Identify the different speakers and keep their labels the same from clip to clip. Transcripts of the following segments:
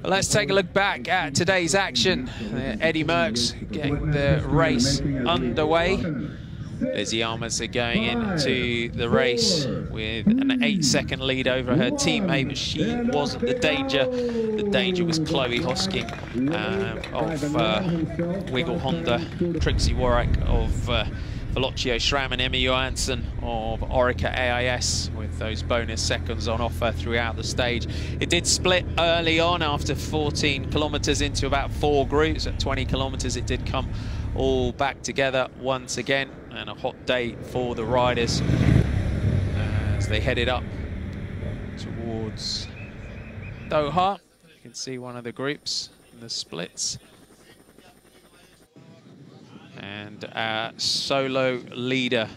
Speaker 1: Let's take a look back at today's action. Eddie Merckx getting the race underway. Lizzie Armistead going into the race with an 8-second lead over her teammate, but she wasn't the danger. The danger was Chloe Hosking of Wiggle Honda, Trixie Warwick of Velocio Schramm, and Emma Johansson of Orica AIS, with those bonus seconds on offer throughout the stage. It did split early on after 14 kilometres into about 4 groups. At 20 kilometres it did come all back together once again, and a hot day for the riders as they headed up towards Doha. You can see one of the groups in the splits. And our solo leader,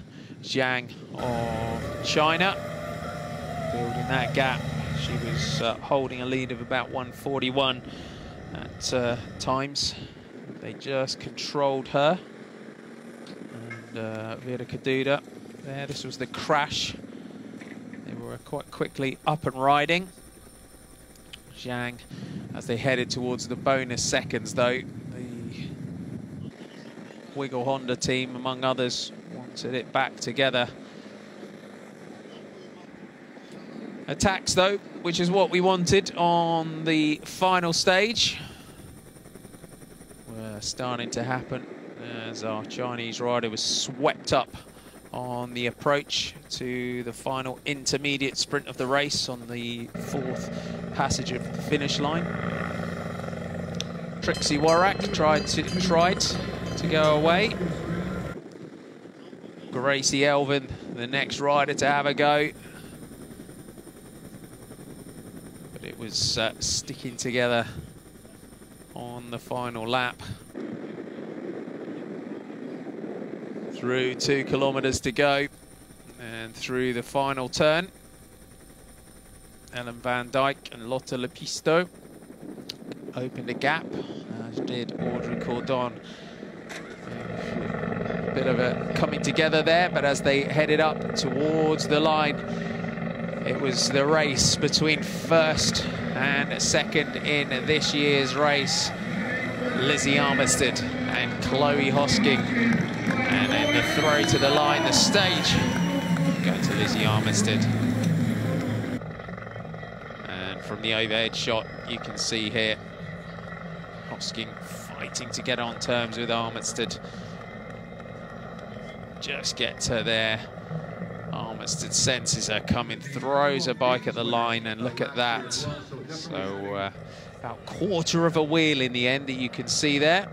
Speaker 1: Zhang of China, building that gap. She was holding a lead of about 1:41 at times. They just controlled her. And Vera Kaduda there, this was the crash. They were quite quickly up and riding. Zhang, as they headed towards the bonus seconds though, Wiggle Honda team, among others, wanted it back together. Attacks, though, which is what we wanted on the final stage, were starting to happen as our Chinese rider was swept up on the approach to the final intermediate sprint of the race on the 4th passage of the finish line. Trixie Warwick tried to go away. Gracie Elvin, the next rider to have a go. But it was sticking together on the final lap. Through 2 kilometres to go, and through the final turn, Ellen van Dijk and Lotte Lepisto opened a gap, as did Audrey Cordon. A bit of a coming together there, but as they headed up towards the line, it was the race between first and second in this year's race. Lizzie Armistead and Chloe Hosking. And then the throw to the line, the stage, going to Lizzie Armistead. And from the overhead shot, you can see here, Hosking fighting to get on terms with Armistead. Just gets her there. Armistead senses her coming, throws her bike at the line, and look at that. So about 1/4 of a wheel in the end that you can see there.